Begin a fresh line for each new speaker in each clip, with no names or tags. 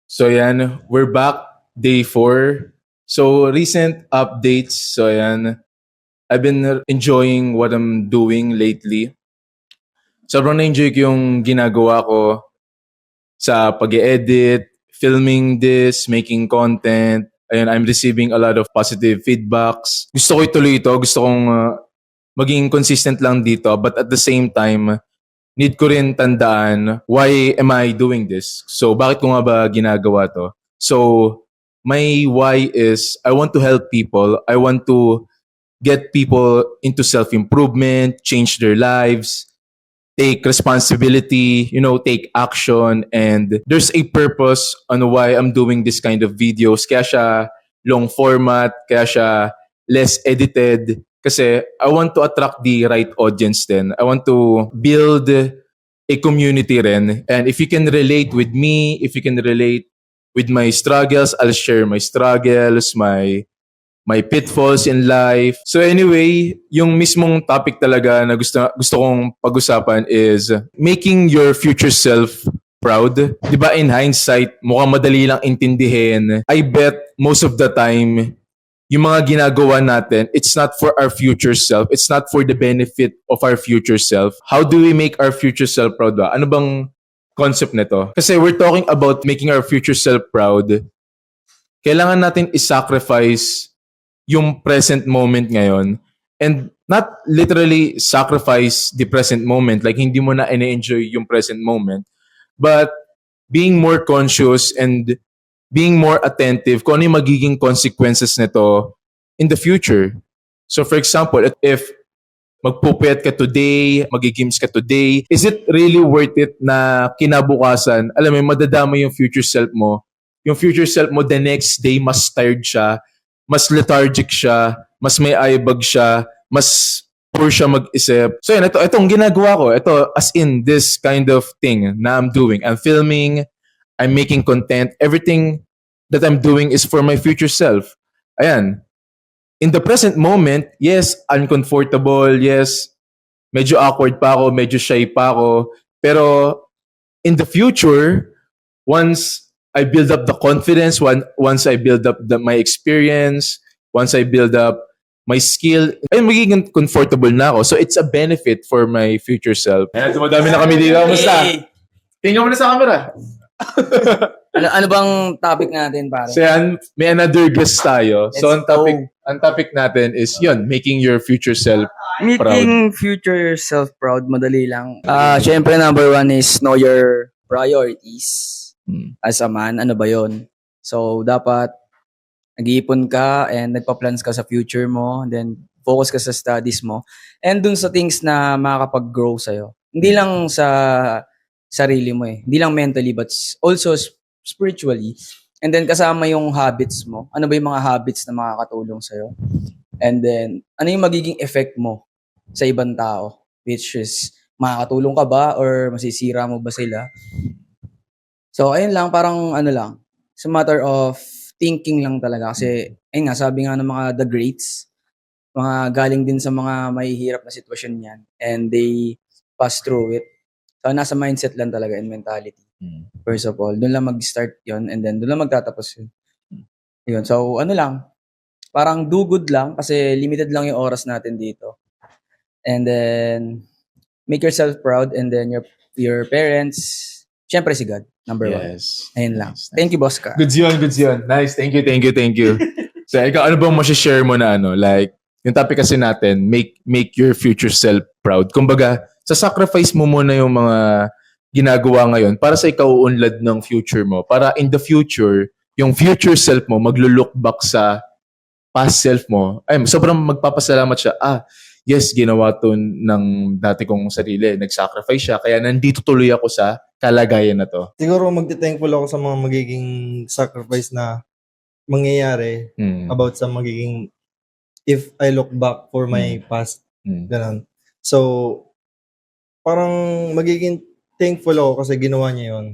So yan, we're back, day 4. So recent updates. So yan, I've been enjoying what I'm doing lately. Sobrang na-enjoy ko yung ginagawa ko sa pag-edit, filming this, making content. Ayun, I'm receiving a lot of positive feedbacks. Gusto ko ituloy ito. Gusto kong maging consistent lang dito. But at the same time, need ko rin tandaan why am I doing this? So bakit ko nga ba ginagawa to? So my why is I want to help people. I want to get people into self-improvement, change their lives, take responsibility, take action. And there's a purpose on why I'm doing this kind of videos. Kaya siya long format, kaya siya less edited. Kasi I want to attract the right audience then. I want to build a community rin. And if you can relate with me, if you can relate with my struggles, I'll share my struggles, my pitfalls in life. So anyway, yung mismong topic talaga na gusto kong pag-usapan is making your future self proud. 'Di ba in hindsight, mukhang madali lang intindihin. I bet most of the time yung mga ginagawa natin, it's not for our future self. It's not for the benefit of our future self. How do we make our future self proud ba? Ano bang concept nito? Kasi we're talking about making our future self proud. Kailangan natin i-sacrifice yung present moment ngayon and not literally sacrifice the present moment like hindi mo na ina-enjoy yung present moment but being more conscious and being more attentive kung ano yung magiging consequences nito in the future. So for example, if magpupuyat ka today, magigims ka today, is it really worth it na kinabukasan, alam mo, madadama yung future self mo? Yung future self mo the next day, mas tired siya, mas lethargic siya, mas may eyebag siya, mas poor siya mag-isip. So yun, itong ginagawa ko, ito as in this kind of thing na I'm doing. I'm filming, I'm making content, everything that I'm doing is for my future self. Ayan. In the present moment, yes, uncomfortable, yes, medyo awkward pa ako, medyo shy pa ako. Pero in the future, once I build up the confidence, once I build up my experience, once I build up my skill, ay magiging comfortable na ako. So it's a benefit for my future self. Ayan, dumadami na kami dito. Kamusta? Tingnan mo na sa camera.
Ano bang topic natin, pare?
So yan, may another guest tayo. So
Let's
ang topic natin is yun, making your future self proud.
Making future self proud, madali lang. Syempre, number 1 is know your priorities. As a man, ano ba yon? So, dapat nag-iipon ka and nagpa-plans ka sa future mo, then focus ka sa studies mo, and dun sa things na makakapag-grow sa'yo. Hindi lang sa sarili mo eh. Hindi lang mentally, but also spiritually. And then kasama yung habits mo. Ano ba yung mga habits na makakatulong sa'yo? And then, ano yung magiging effect mo sa ibang tao? Which is, makakatulong ka ba or masisira mo ba sila? So, ayun lang, parang ano lang. It's a matter of thinking lang talaga. Kasi, ayun nga, sabi nga ng mga the greats, mga galing din sa mga mahihirap na sitwasyon yan. And they pass through it. So, nasa mindset lang talaga and mentality. First of all, doon lang mag-start yon and then doon lang magtatapos yun. Yun. So, ano lang, parang do good lang kasi limited lang yung oras natin dito. And then, make yourself proud and then your parents, syempre si God, number 1.
Yes.
Ayun lang.
Nice.
Thank you, Boss Ka.
Goods yun. Nice. Thank you. So, ikaw, ano bang share mo na like, yung topic kasi natin, make your future self proud. Kumbaga, sa sacrifice mo muna yung mga ginagawa ngayon para sa ikaw-unlad ng future mo. Para in the future, yung future self mo, maglo-look back sa past self mo. Ay, sobrang magpapasalamat siya. Yes, ginawa to ng dati kong sarili. Nag-sacrifice siya. Kaya nandito tuloy ako sa kalagayan na to.
Siguro magte-thankful ako sa mga magiging sacrifice na mangyayari about sa magiging if I look back for my past. Ganun. So, parang magiging thankful ako kasi ginawa niya yun.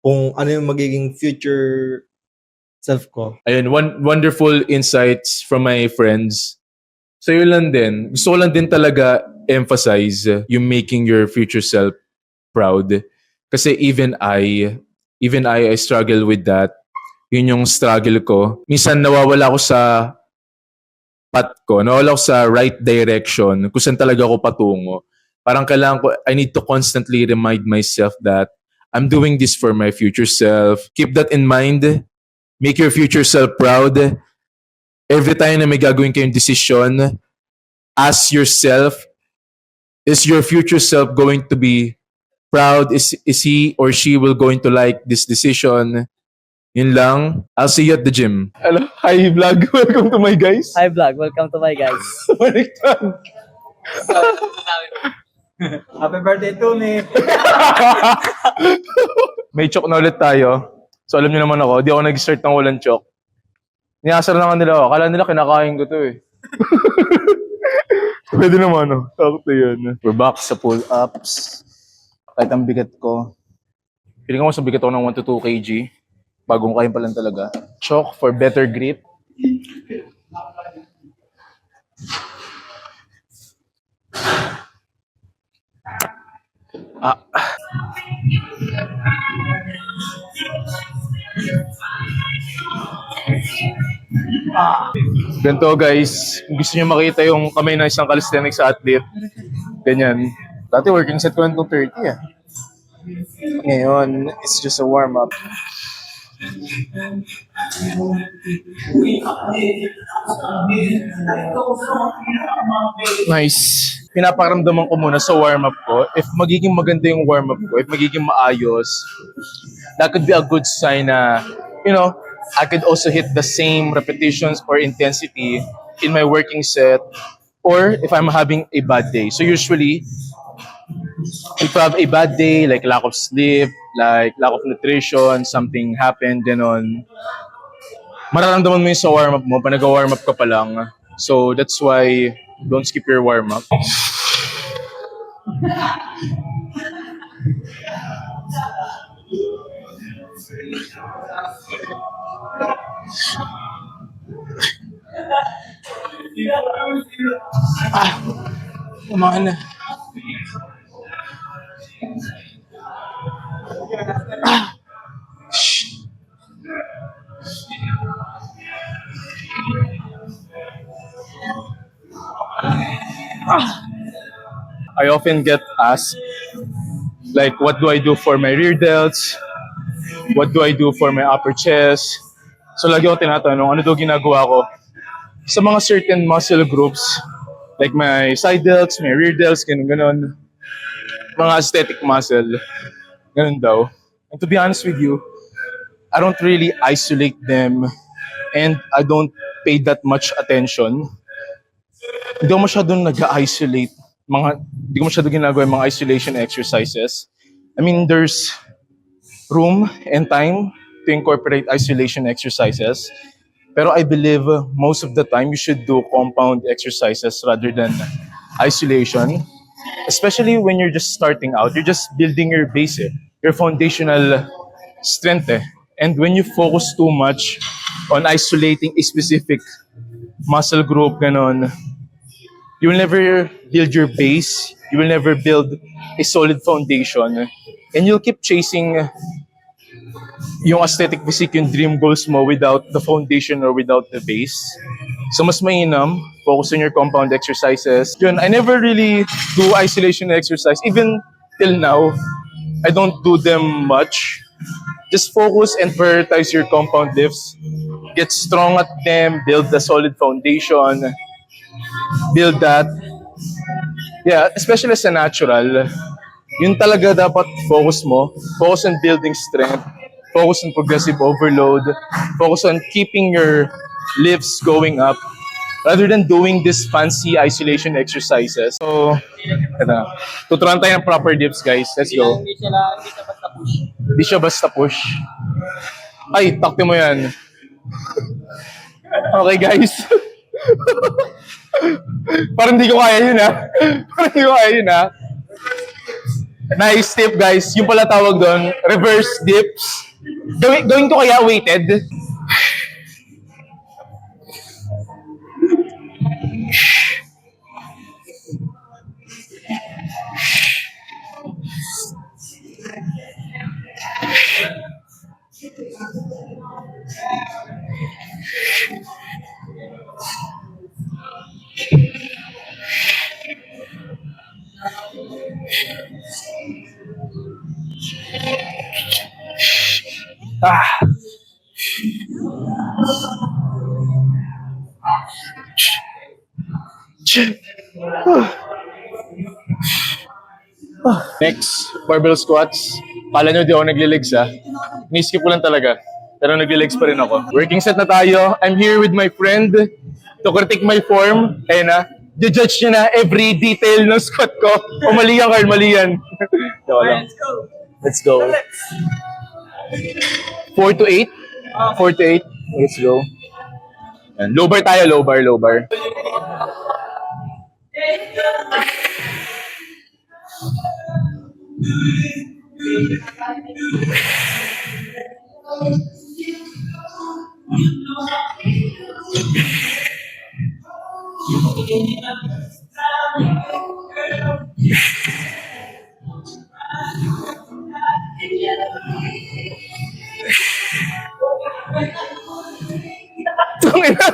Kung ano yung magiging future self ko.
Ayun, wonderful insights from my friends. So yun lang din. Gusto ko lang din talaga emphasize yung making your future self proud. Kasi even Even I struggle with that. Yun yung struggle ko. Minsan nawawala ako sa path ko, nawawala ako sa right direction, kung saan talaga ako patungo. Parang kailangan ko, I need to constantly remind myself that I'm doing this for my future self. Keep that in mind. Make your future self proud. Every time na may gagawin kayong decision, ask yourself, is your future self going to be proud? Is he or she will going to like this decision? Yun lang. I'll see you at the gym. Hello? Hi vlog. Welcome to my guys.
Hi vlog, welcome to my guys.
Baliktad.
Happy birthday to me.
May chok na ulit tayo. So alam niyo naman ako, di ako nag-start ng walang chok. Niyasar na nga nila ako. Akala nila kinakain ko to eh. Pwede naman no. Sakto yun. We're back sa pull-ups. Kahit ang bigat ko. Feeling ko mas bigat ako ng 1 to 2 kg. Bagong kain pa lang talaga. Chok for better grip. Ganito guys, kung gusto nyo makita yung kamay ng isang calisthenics athlete, ganyan. Dati working set ko lang itong 30 ah. Ngayon, it's just a warm-up. Nice. Pinaparamdaman ko muna sa warm-up ko. If magiging maganda yung warm-up ko, if magiging maayos, that could be a good sign na, you know, I could also hit the same repetitions or intensity in my working set, or if I'm having a bad day. So usually, if I have a bad day, like lack of sleep, like lack of nutrition, something happened, ganon, mararamdaman mo yun sa warm-up mo, pag nag-warm up ka pa lang. So that's why, don't skip your warm-up. Kumain na. I often get asked, like, what do I do for my rear delts? What do I do for my upper chest? So lagi ako tinatanong, ano daw ginagawa ko sa mga certain muscle groups, like my side delts, my rear delts, ganun. Mga aesthetic muscle, ganun daw. And to be honest with you, I don't really isolate them and I don't pay that much attention. Hindi ko masyadong nag-isolate. Hindi ko masyadong ginagawa yung mga isolation exercises. I mean, there's room and time to incorporate isolation exercises. Pero I believe most of the time you should do compound exercises rather than isolation. Especially when you're just starting out, you're just building your base, your foundational strength. And when you focus too much on isolating a specific muscle group, ganon, you will never build your base, you will never build a solid foundation, and you'll keep chasing yung aesthetic physique, yung dream goals mo without the foundation or without the base. So mas mainam, focus on your compound exercises. Yun, I never really do isolation exercise. Even till now, I don't do them much. Just focus and prioritize your compound lifts. Get strong at them, build the solid foundation, build that. Yeah, especially as a natural, yun talaga dapat focus mo. Focus on building strength. Focus on progressive overload. Focus on keeping your lifts going up rather than doing this fancy isolation exercises. So, ito na. Tuturuan tayo ng proper dips, guys. Let's go. Hindi siya basta push. Ay, takti mo yan. Okay, guys. Parang hindi ko kaya yun, ha? Parang hindi ko kaya yun, ha? Nice tip, guys. Yung pala tawag doon, reverse dips. Gawin ko kaya weighted? Next, barbell squats. Kala nyo di ako naglilegs ha. Ni-skip ko lang talaga. Pero naglilegs pa rin ako. Working set na tayo. I'm here with my friend to critique my form. Ayun na. Judge niya na every detail ng squat ko. O mali yan, Carl. Mali yan.
Let's go.
Let's go. 4 to 8. 4 to 8. Let's go. Yan. Low bar tayo. Low bar, low bar. Tangina.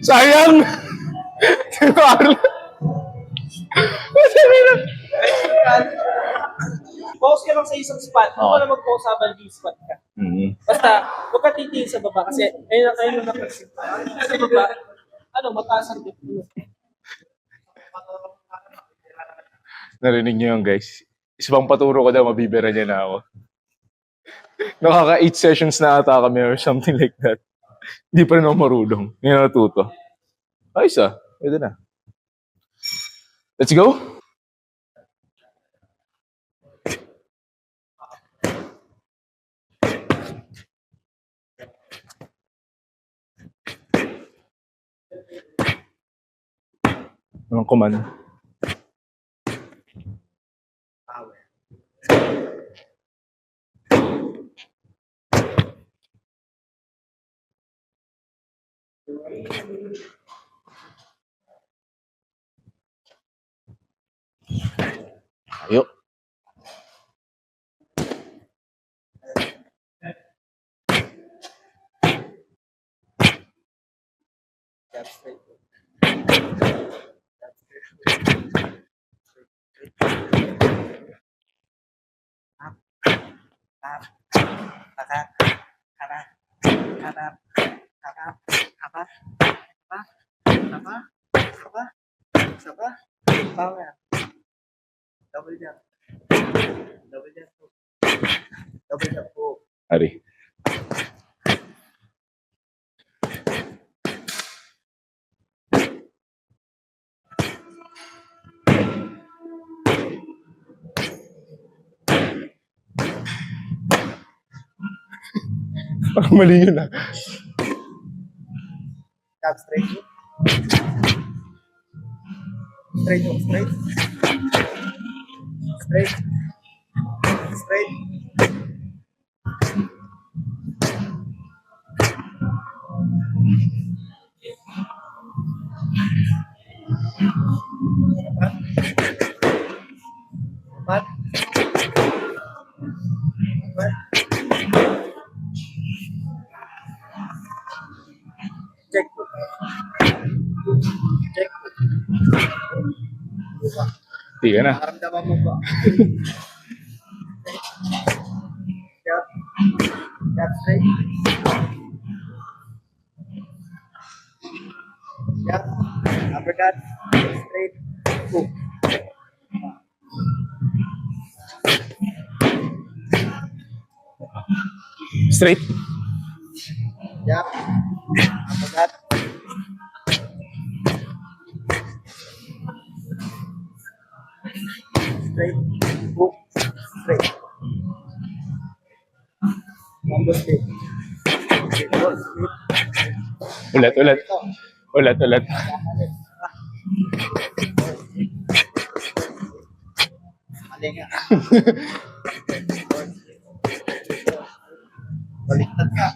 Sayang. Carl.
Focus ka lang sa isang spot. Huwag ka na mag-focus habang D-spot ka. Basta, huwag ka titingin sa baba kasi ayun na napansin. Sa baba, mataas ang dip mo.
Narinig niyo yun, guys. Isang paturo ko daw, mabibira niya na ako. Nakaka 8 sessions na ata kami or something like that. Hindi pa rin ako marunong. Hindi na natuto. Ayos ah. Pwede na. Let's go. Anong command? Ayo.
Double jump. Double jump po. Double jump po.
Ari. Parang mali yun ah.
Tap straight. Straight hook, straight. Straight. Straight. Pat. Pat. Check. Check.
Hindi ka na.
Nakaramdaman mo ba? Jab. Jab straight. Jab. Uppercut. Straight. Hook.
Straight.
Jab. Uppercut. Straight. Hook. Straight. Combo straight. Straight.
Ulit, ulit. Ulit, ulit.
Mali nga. Baliktad ka.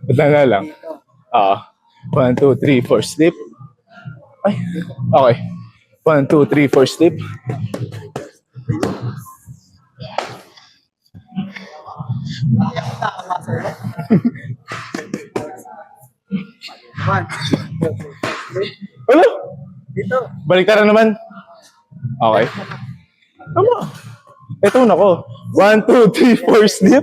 Ba't na lang? Ah. 1, 2, 3, 4. Slip. Ay. Okay. 1, 2, 3, 4, slip. Ano?
Dito.
Balik na naman. Okay. Tama. Ito na ko. 1, 2, 3, 4, slip.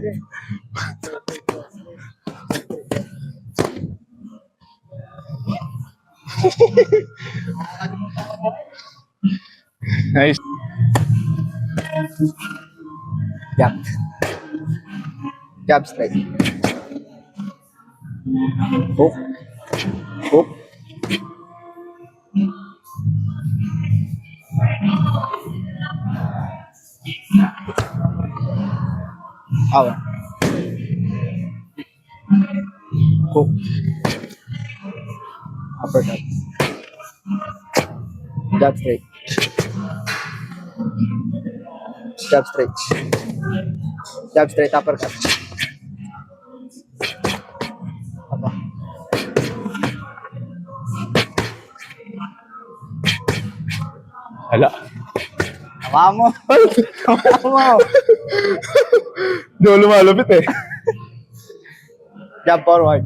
Nice.
Jab. Jab straight. Hook. Hook. Awa. Hook. Uppercut. Jab straight. Jab straight. Jab straight, uppercut. Apa?
Hala.
Hawa mo. Hawa mo.
Di ako lumalapit eh.
Jab forward.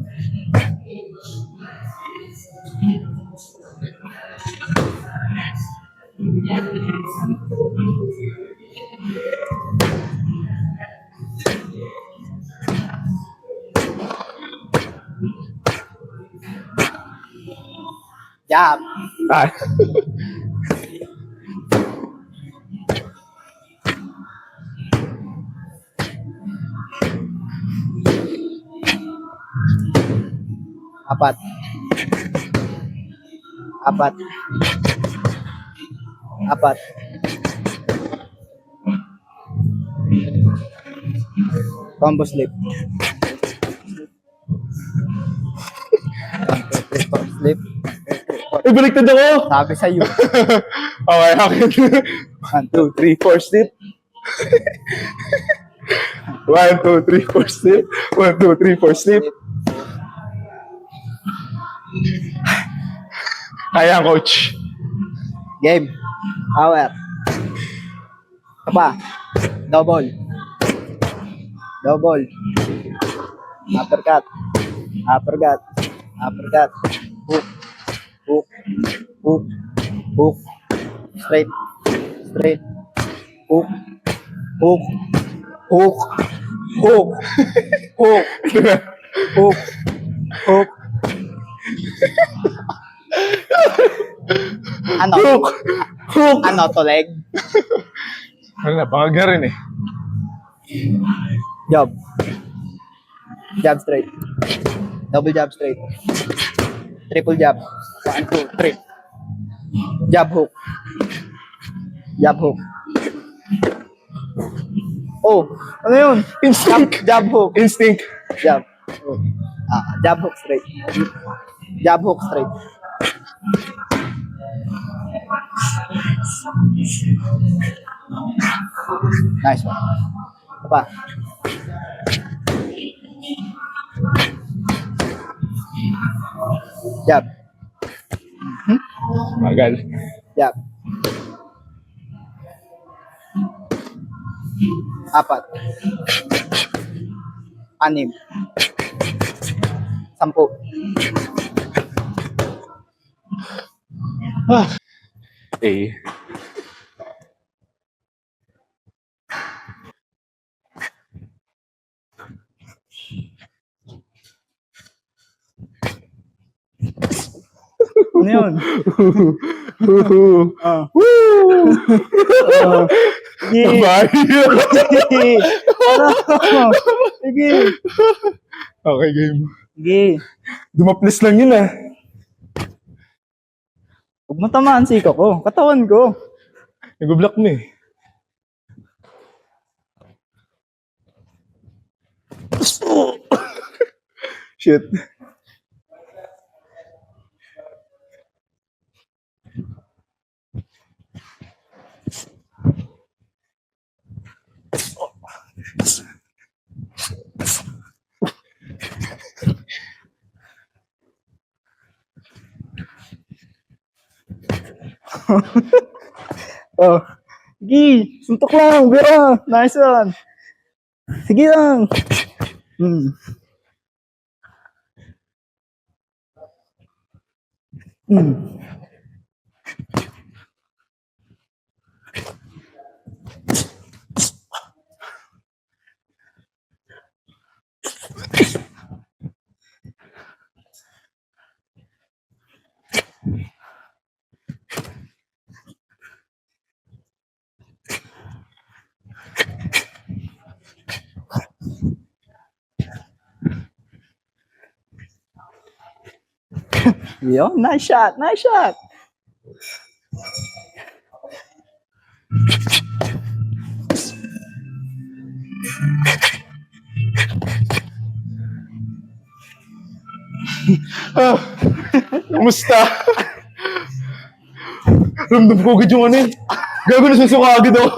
Jab.
Ah.
Apat. Apat. Apat. Combo slip. Slip.
Ay, baliktad ako!
Sabi sa'yo.
Okay, akin. 1, 2, 3, 4, slip. 1, 2, 3, 4, slip. 1, 2, 3, 4, slip. Kaya, coach.
Game. Power. Apa? Double. Double. Uppercut. Uppercut. Uppercut. Hook. Hook. Hook. Hook. Straight. Straight. Hook. Hook. Hook. Hook. Hook. Hook. Hook. Ano?
Hook! Hook!
Ano to leg?
Ano na, bangag na rin eh.
Jab. Jab straight. Double jab straight. Triple jab. 1, 2, 3. Jab hook. Jab hook. Oh, ano yun?
Instinct!
Jab hook.
Instinct!
Jab. Oh. Jab hook straight. Jab hook straight. Nice one. Apa? Jab.
Magal.
Jab. Apat. Anim. 10.
Eh.
Ano yun?
Woo!
Sige.
Bye!
Sige. Sige.
Okay, game.
Sige.
Dumaplis lang yun ah.
Huwag mo tamaan siko ko. Katawan ko.
Nag-block mo eh. Shit.
Oh. Sige, suntok lang. Bira. Nice one. Sige lang. Hmm. Hmm. Yo, nice shot, nice shot.
Kumusta? Ramdam ko agad yung ano eh. Gago na susuka agad ako.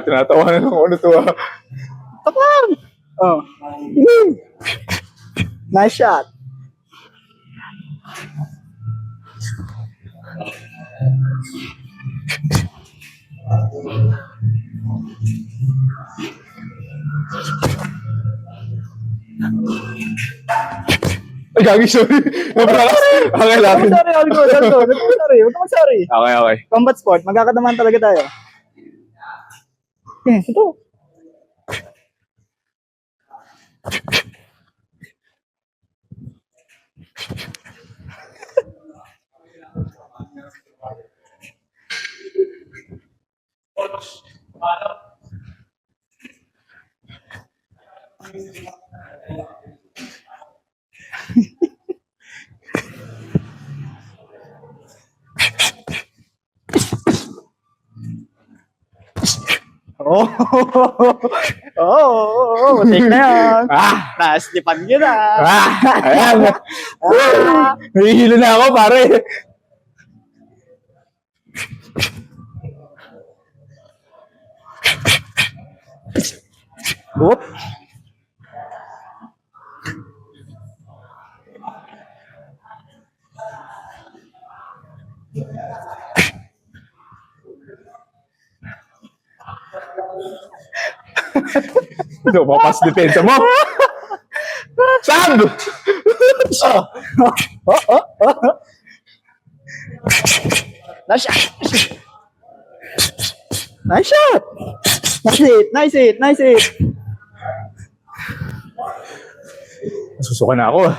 Tinatawanan ako ano to ah.
Taklang. Oh. Nice shot.
Ay, gagi, sorry. Nabrakas. Okay lang.
Sorry, all good. Sorry, huwag kang sorry.
Okay.
Combat sport, magkakatamaan talaga tayo. Ito. Take na yan. Naaslipan yun
Ayan. Nahihilo na ako, pare.
Whoop.
Ito, papas depensa mo. Saan?
Nice shot. Nice shot. Nice hit.
Susuka na ako.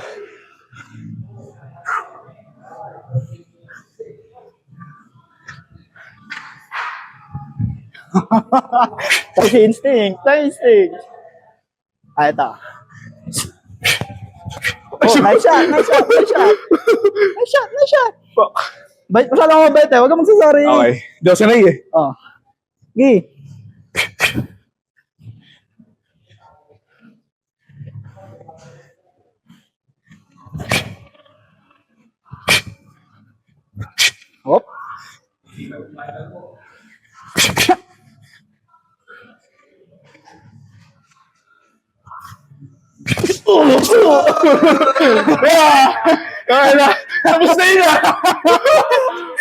Nice instinct. Ito. Oh, nice shot. Bait, masyado ako mabait eh. Huwag kang magsasorry.
Okay. Di ako sanay eh.
Oh. Gi. Hop.
Kaya na. Tapos na yun ah.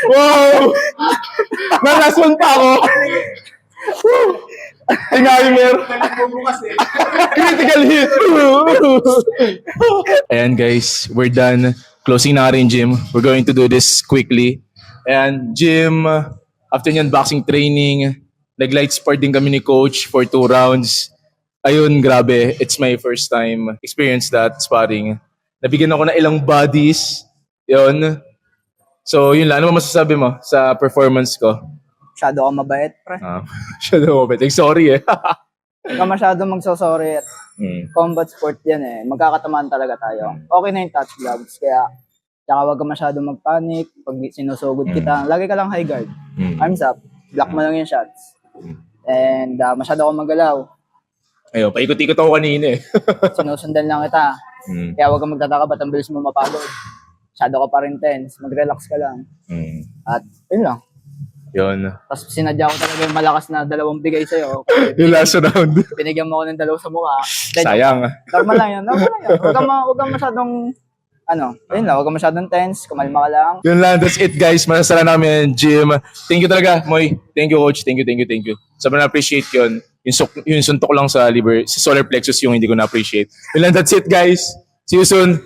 Wow. Nalason pa ako. Timer. Critical hit. Ayan guys, we're done. Closing na rin gym. We're going to do this quickly. Ayan, gym. After nyan, boxing training. Nag-light sport din kami ni coach for 2 rounds. Ayun, grabe. It's my first time experience that sparring. Nabigyan ako ng ilang bodies. Yun. So, yun lang. Ano ba masasabi mo sa performance ko?
Masyado ako mabait, pre.
Shadow of it. Sorry eh.
Huwag ka masyado magsosorry at combat sport yan eh. Magkakatamaan talaga tayo. Okay na yung touch gloves. Kaya, tsaka huwag ka masyado magpanic. Pag sinusugod kita, lagi ka lang high guard. Arms up. block mo lang yung shots. And masyado akong magalaw.
Ayun, paikot-ikot ako kanina eh.
Sinusundan lang kita. Kaya huwag kang magtataka ba't ang bilis mo mapagod. Masyado ka pa rin tense. Mag-relax ka lang. At yun lang.
Yun.
Tapos sinadya ko talaga yung malakas na 2 bigay sa'yo.
Yung last round.
Binigyan mo ko ng 2 sa mukha.
Sayang.
Normal lang yun. Huwag kang masyadong, yun lang, huwag kang masyadong tense. Kumalma ka lang.
Yun lang, that's it guys. Masasara namin gym. Thank you talaga, Moy. Thank you, coach. Thank you. Sobrang na-appreciate yun. Yung suntok lang sa solar plexus yung hindi ko na-appreciate. Yun lang, that's it guys. See you soon.